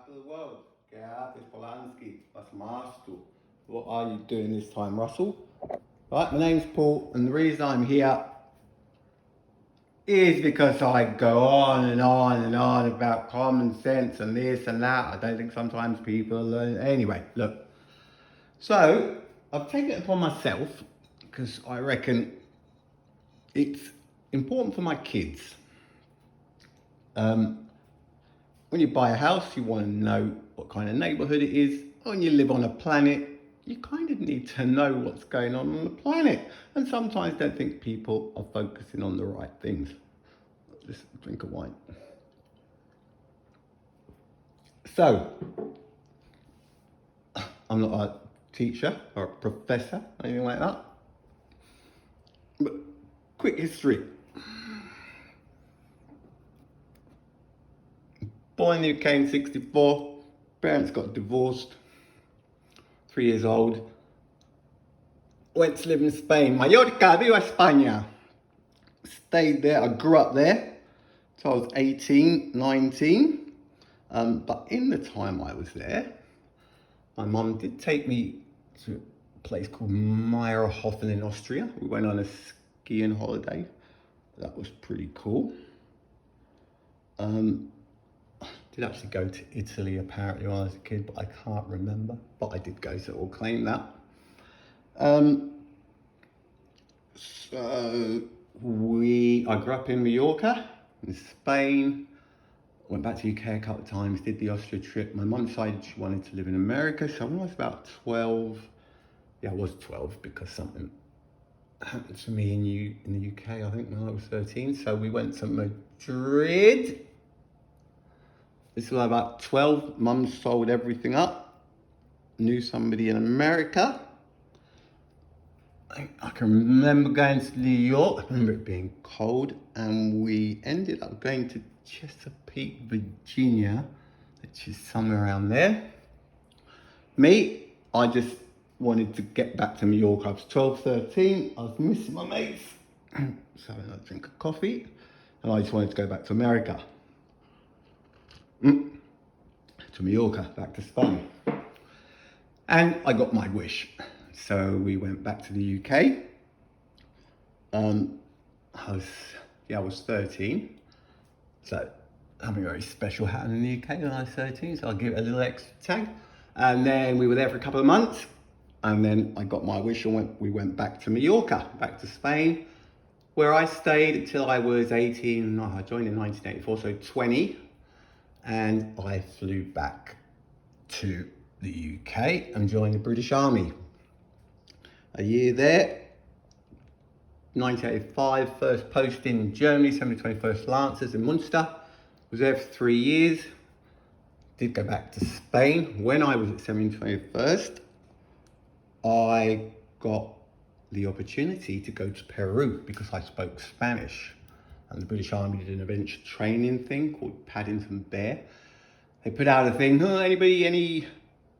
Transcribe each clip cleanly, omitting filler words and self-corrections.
to the world. Gerhard Polanski, that's Master. What are you doing this time, Russell? Right, my name's Paul, and the reason I'm here is because I go on and on and on about common sense and this and that. I don't think sometimes people learn. Anyway, look. So, I've taken it upon myself because I reckon it's important for my kids. When you buy a house, you want to know what kind of neighborhood it is. When you live on a planet, you kind of need to know what's going on the planet. And sometimes don't think people are focusing on the right things. Just drink of wine. So, I'm not a teacher or a professor, anything like that. But quick history. Born in the UK in 64, parents got divorced, 3 years old. Went to live in Spain, Mallorca, viva España. Stayed there, I grew up there till I was 18, 19. But in the time I was there, my mum did take me to a place called Meyerhofen in Austria. We went on a skiing holiday. That was pretty cool. Did actually go to Italy apparently when I was a kid, but I can't remember. But I did go, so I'll claim that. So I grew up in Mallorca, in Spain. Went back to the UK a couple of times, did the Austria trip. My mum decided she wanted to live in America, so when I was about 12, I was 12 because something happened to me in the UK, I think, when I was 13. So we went to Madrid. This was about 12. Mum sold everything up. Knew somebody in America. I can remember going to New York. I remember it being cold. And we ended up going to Chesapeake, Virginia, which is somewhere around there. I just wanted to get back to New York. I was 12, 13. I was missing my mates. So I had a drink of coffee. And I just wanted to go back to America. To Mallorca, back to Spain. And I got my wish. So we went back to the UK. I was 13. So something very special happened in the UK when I was 13, so I'll give it a little extra tag. And then we were there for a couple of months. And then I got my wish and we went back to Mallorca, back to Spain, where I stayed until I was 18. No, I joined in 1984, so 20. And I flew back to the UK and joined the British Army. A year there, 1985, first post in Germany, 721st Lancers in Munster. Was there for 3 years. Did go back to Spain. When I was at 721st, I got the opportunity to go to Peru because I spoke Spanish. And the British Army did an adventure training thing called Paddington Bear. They put out a thing, any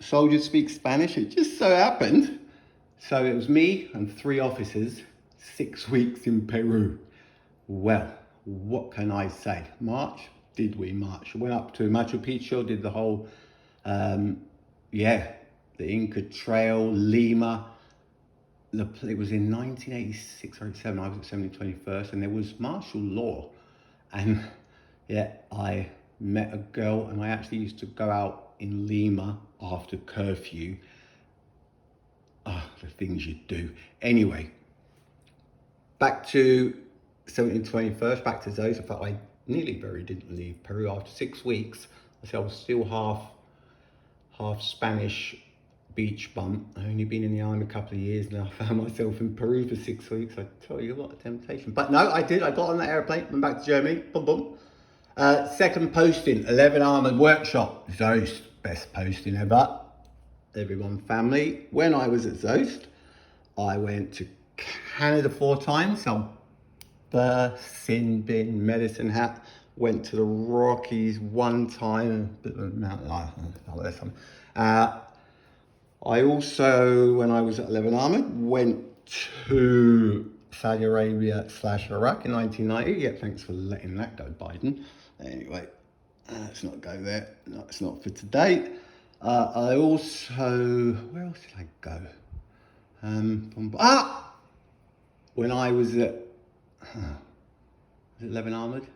soldiers speak Spanish? It just so happened. So it was me and 3 officers, 6 weeks in Peru. Well, what can I say? March? Did we march? Went up to Machu Picchu, did the whole, the Inca Trail, Lima. It was in 1986 or 87, I was at 721st, and there was martial law. And I met a girl, and I actually used to go out in Lima after curfew. The things you do. Anyway, back to 721st, back to Zeus. I felt I nearly didn't leave Peru after 6 weeks. I was still half Spanish beach bum. I've only been in the army a couple of years now. I found myself in Peru for 6 weeks. I tell you what, a temptation. But no, I did. I got on that airplane, went back to Germany. Boom, boom. Second posting, 11 Armoured Workshop. Zost, best posting ever. Everyone family. When I was at Zost, I went to Canada 4 times. So Sin Bin, Medicine Hat. Went to the Rockies 1 time. I also, when I was at 11 Armoured, went to Saudi Arabia / Iraq in 1990. Yeah, thanks for letting that go, Biden. Anyway, Let's not go there. No, it's not for today. I also, where else did I go? When I was at, was it Leven Armoured?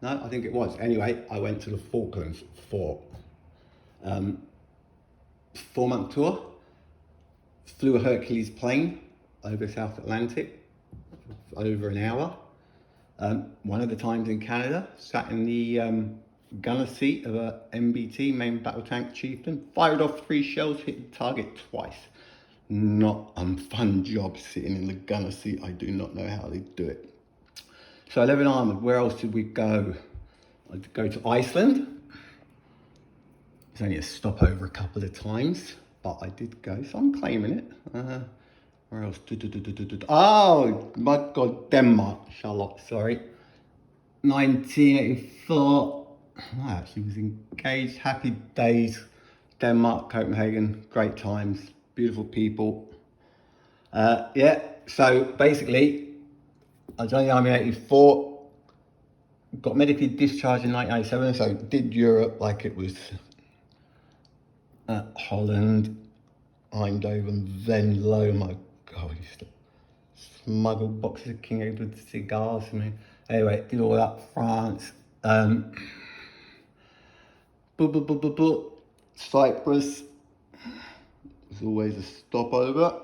No, I think it was. Anyway, I went to the Falklands for 4-month tour. Flew a Hercules plane over South Atlantic, over an hour. One of the times in Canada, sat in the gunner seat of a MBT, main battle tank Chieftain, fired off 3 shells, hit the target twice. Not a fun job sitting in the gunner seat. I do not know how they do it. So Leven Armoured, where else did we go? I did go to Iceland. It's only a stopover a couple of times, but I did go, so I'm claiming it. Where else? Oh my God, Denmark, Charlotte, sorry. 1984. I actually was engaged. Happy days. Denmark, Copenhagen, great times, beautiful people. Yeah, so basically, I joined the army in 84, got medically discharged in 1997, so did Europe like it was Holland, Eindhoven, Venlo. My God, I used to smuggle boxes of King Edward cigars for me. Anyway, did all that. France, Cyprus was always a stopover.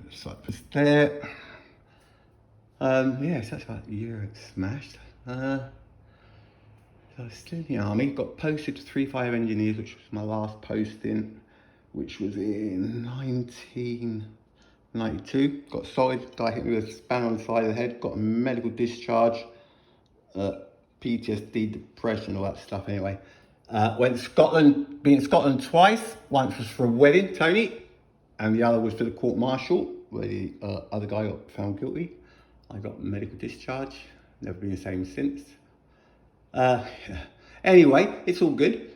Cyprus there. Yeah, so that's about Europe smashed. So I was still in the army, got posted to 3-5 Engineers, which was my last posting, which was in 1992. Got assaulted, guy hit me with a spanner on the side of the head, got a medical discharge, PTSD, depression, all that stuff anyway. Went to Scotland, been in Scotland twice. Once was for a wedding, Tony, and the other was for the court martial, where the other guy got found guilty. I got medical discharge, never been the same since. Anyway, it's all good.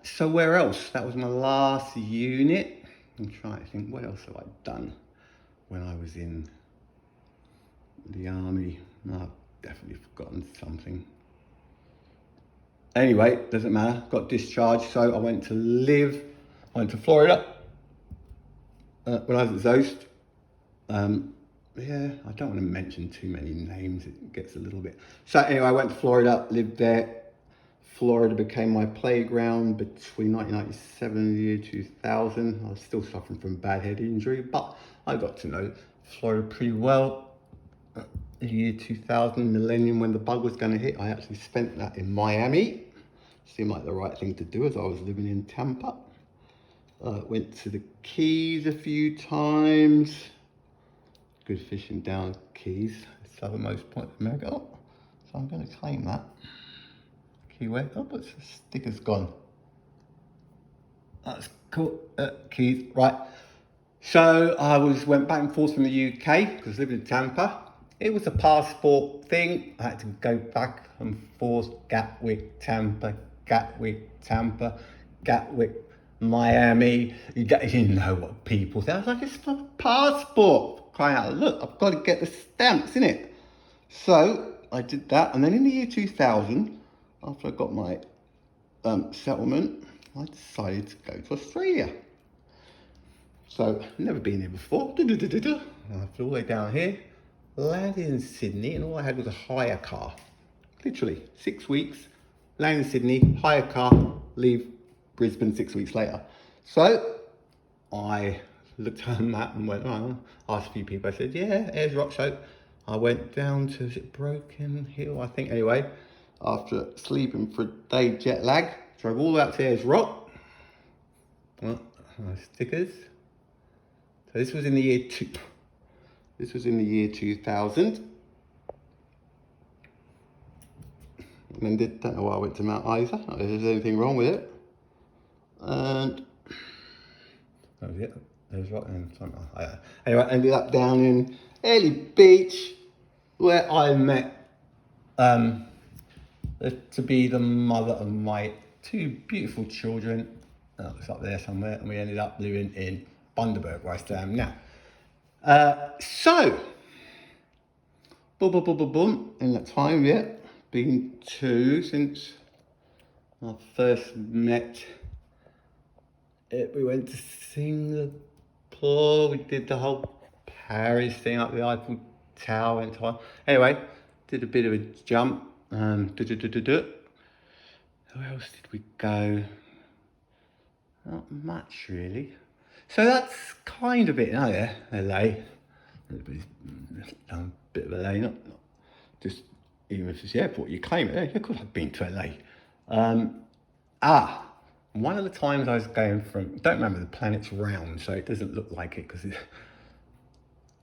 So where else? That was my last unit. I'm trying to think, what else have I done when I was in the army? No, I've definitely forgotten something. Anyway, doesn't matter, got discharged, so I went to Florida when I was at Zost. Yeah, I don't want to mention too many names, it gets a little bit. So anyway, I went to Florida, lived there. Florida became my playground between 1997 and the year 2000. I was still suffering from bad head injury, but I got to know Florida pretty well. The year 2000, millennium, when the bug was going to hit, I actually spent that in Miami. Seemed like the right thing to do as I was living in Tampa. Went to the Keys a few times. Good fishing down the Keys, southernmost point of America. Oh, so I'm going to claim that. Key West. Oh, but the sticker's gone. That's cool. Keys, right. So I went back and forth from the UK because I lived in Tampa. It was a passport thing. I had to go back and forth. Gatwick, Tampa, Gatwick, Miami. You know what people say. I was like, it's for passport. Crying out, look, I've got to get the stamps, innit? So I did that. And then in the year 2000, after I got my settlement, I decided to go to Australia. So, never been here before. I flew all the way down here, landed in Sydney, and all I had was a hire car. Literally, 6 weeks, land in Sydney, hire car, leave Brisbane 6 weeks later. So, I looked at a map and went around, asked a few people. I said, yeah, Ayers Rock. So, I went down to, is it Broken Hill, I think, anyway. After sleeping for a day, jet lag, drove all the way out to Ayers Rock. Well, stickers. So this was in the year 2000. And then don't know why I went to Mount Isa. Not that there's anything wrong with it. And that was it. Ayers Rock. And anyway, I ended up down in Airlie Beach, where I met to be the mother of my 2 beautiful children. That was up there somewhere, and we ended up living in Bundaberg, where I still am now. So, boom, boom, boom, boom, boom. In that time, yeah, been 2 since I first met it. We went to Singapore. We did the whole Paris thing up the Eiffel Tower and time. Anyway, did a bit of a jump. Where else did we go? Not much really. So that's kind of it. Oh yeah, LA. A bit of LA, not just even if it's the airport, you claim it. Yeah, of course I've been to LA. One of the times I was going from, don't remember, the planet's round, so it doesn't look like it because I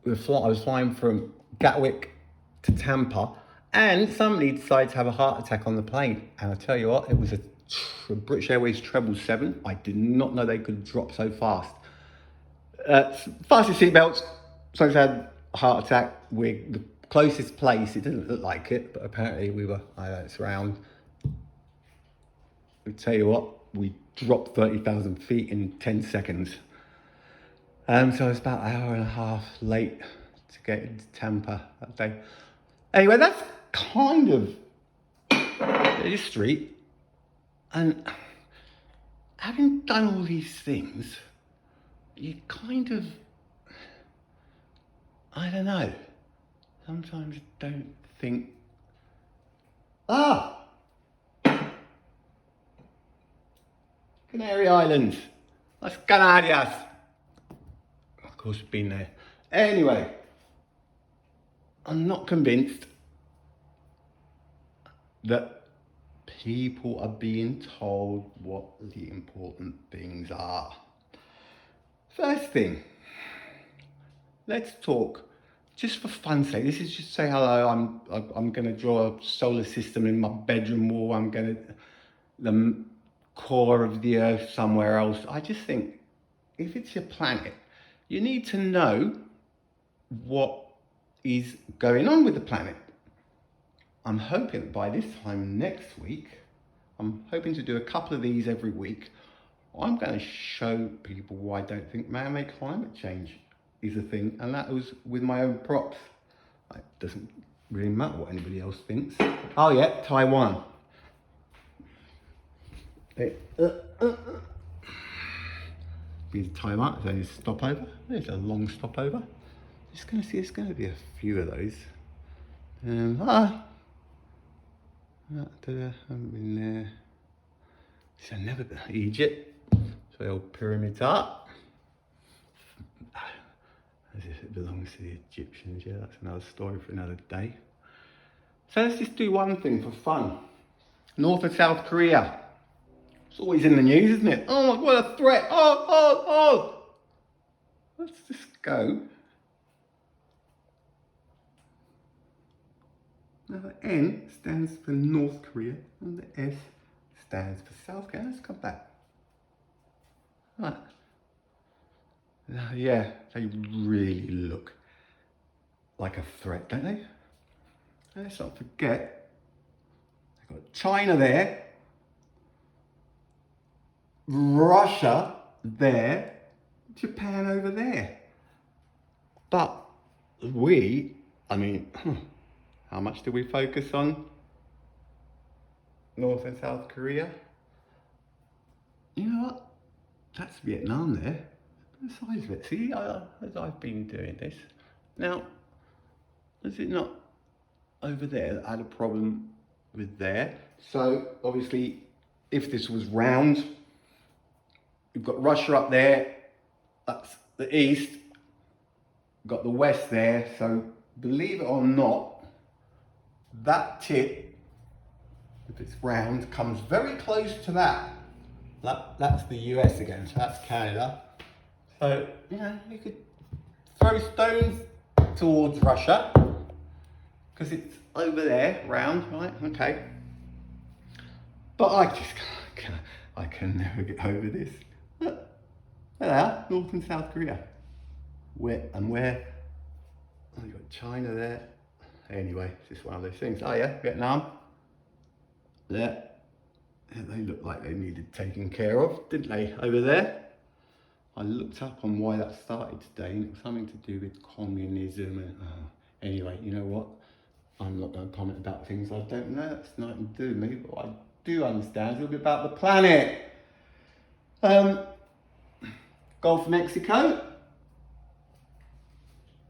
was flying from Gatwick to Tampa, and somebody decided to have a heart attack on the plane. And I tell you what, it was a British Airways 777. I did not know they could drop so fast. Fasten seatbelts. Someone's had a heart attack. We're the closest place. It doesn't look like it, but apparently we were. I know it's around. I tell you what, we dropped 30,000 feet in 10 seconds. So I was about an hour and a half late to get into Tampa that day. Anyway, that's kind of history. And having done all these things, you kind of, I don't know, sometimes don't think, Canary Islands, Las Canarias. Of course, we've been there. Anyway, I'm not convinced that people are being told what the important things are. First thing, let's talk, just for fun's sake. This is just say hello. I'm going to draw a solar system in my bedroom wall. I'm going to the core of the earth somewhere else. I just think if it's your planet, you need to know what is going on with the planet. I'm hoping that by this time next week, I'm hoping to do a couple of these every week. I'm going to show people why I don't think man-made climate change is a thing, and that was with my own props. It doesn't really matter what anybody else thinks. Oh yeah, Taiwan. Be the timer, it's only a stopover. There's a long stopover. Just going to see, there's going to be a few of those. I haven't been there. So I've never been to Egypt. So the old pyramids up. As if it belongs to the Egyptians. Yeah, that's another story for another day. So let's just do one thing for fun. North and South Korea. It's always in the news, isn't it? Oh my, what a threat. Oh. Let's just go. Now the N stands for North Korea and the S stands for South Korea. Let's come back. Right. Yeah, they really look like a threat, don't they? And let's not forget, they've got China there, Russia there, Japan over there. But how much do we focus on North and South Korea? You know what? That's Vietnam there. The size of it. See, as I've been doing this. Now, is it not over there that had a problem with there? So, obviously, if this was round, you've got Russia up there, that's the east, got the west there, so believe it or not, that tip, if it's round, comes very close to that. That's the US again, so that's Canada. So, you could throw stones towards Russia, because it's over there, round, right? Okay. But I can never get over this. Look, there they are, North and South Korea. Where? Oh, you've got China there. Anyway, it's just one of those things. Oh yeah, Vietnam. There. Yeah, they look like they needed taking care of, didn't they, over there? I looked up on why that started today, and it was something to do with communism. And anyway, you know what? I'm not going to comment about things I don't know. That's nothing to do with me, but I do understand a little bit about the planet. Gulf of Mexico.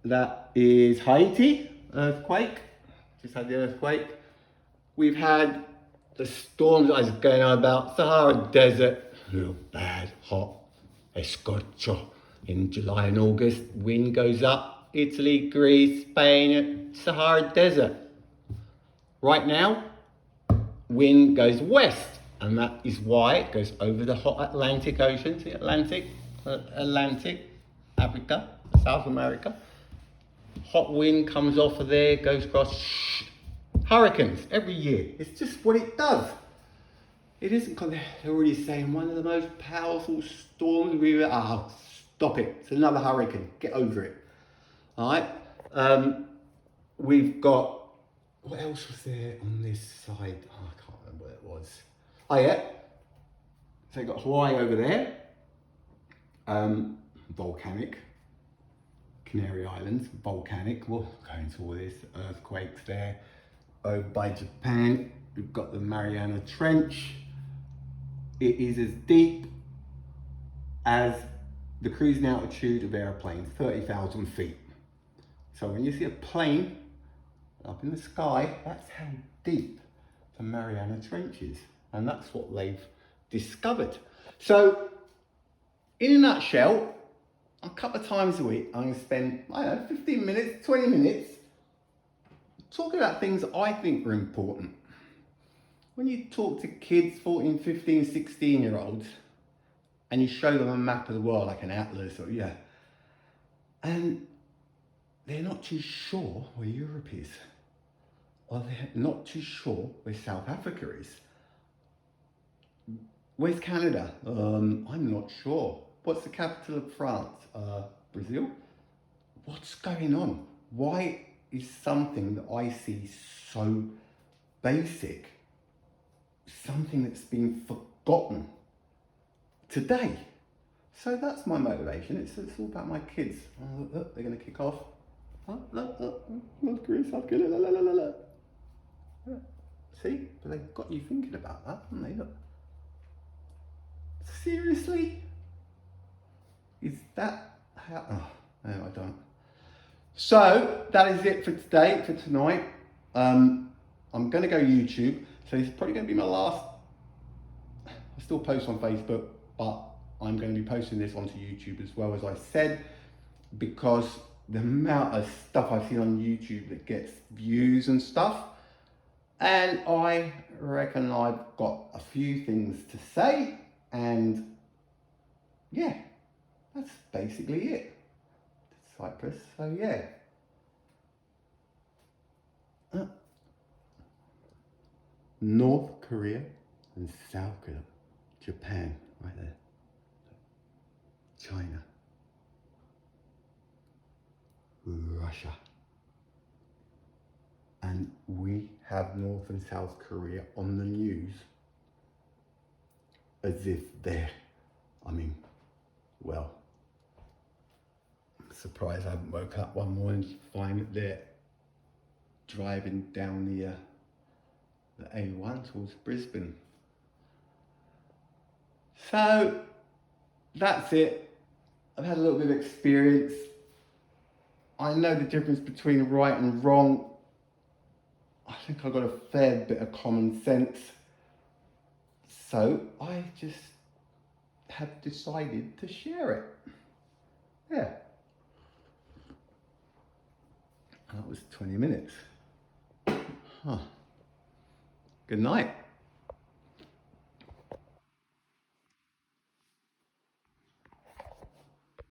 That is Haiti, earthquake. Just had the earthquake. We've had the storms I was going on about. Sahara Desert, a little bad, hot, escorcho in July and August. Wind goes up. Italy, Greece, Spain, Sahara Desert. Right now, wind goes west, and that is why it goes over the hot Atlantic Ocean, the Atlantic, Africa, South America. Hot wind comes off of there, goes across. Hurricanes every year. It's just what it does. It isn't, they're already saying one of the most powerful storms we've ever. Oh, stop it. It's another hurricane. Get over it. All right. We've got, what else was there on this side? Oh, I can't remember what it was. Oh, yeah. So you've got Hawaii over there. Volcanic. Canary Islands, volcanic. We'll go into all this. Earthquakes there. Over by Japan, we've got the Mariana Trench. It is as deep as the cruising altitude of airplanes, 30,000 feet. So when you see a plane up in the sky, that's how deep the Mariana Trench is. And that's what they've discovered. So, in a nutshell, a couple of times a week, I'm going to spend, 15 minutes, 20 minutes talking about things that I think are important. When you talk to kids, 14, 15, 16-year-olds, and you show them a map of the world, like an atlas, and they're not too sure where Europe is, or they're not too sure where South Africa is. Where's Canada? I'm not sure. What's the capital of France? Brazil? What's going on? Why is something that I see so basic, something that's been forgotten today? So that's my motivation. It's all about my kids. Oh, look, they're going to kick off. Oh, look, North Korea, South Korea, la, la, la, la, la. Yeah. See? But they've got you thinking about that, haven't they? Look. Seriously? Is that how? Oh, no, I don't. So that is it for today, for tonight. I'm going to go YouTube. So it's probably going to be my last. I still post on Facebook, but I'm going to be posting this onto YouTube as well, as I said, because the amount of stuff I see on YouTube that gets views and stuff. And I reckon I've got a few things to say. And yeah, that's basically it. Cyprus, so yeah. North Korea and South Korea. Japan, right there. China. Russia. And we have North and South Korea on the news as if they're, well, I'm surprised I haven't woke up one morning to find that they're driving down the A1 towards Brisbane. So that's it. I've had a little bit of experience. I know the difference between right and wrong. I think I've got a fair bit of common sense. So I just have decided to share it. Yeah. That was 20 minutes. Huh. Good night.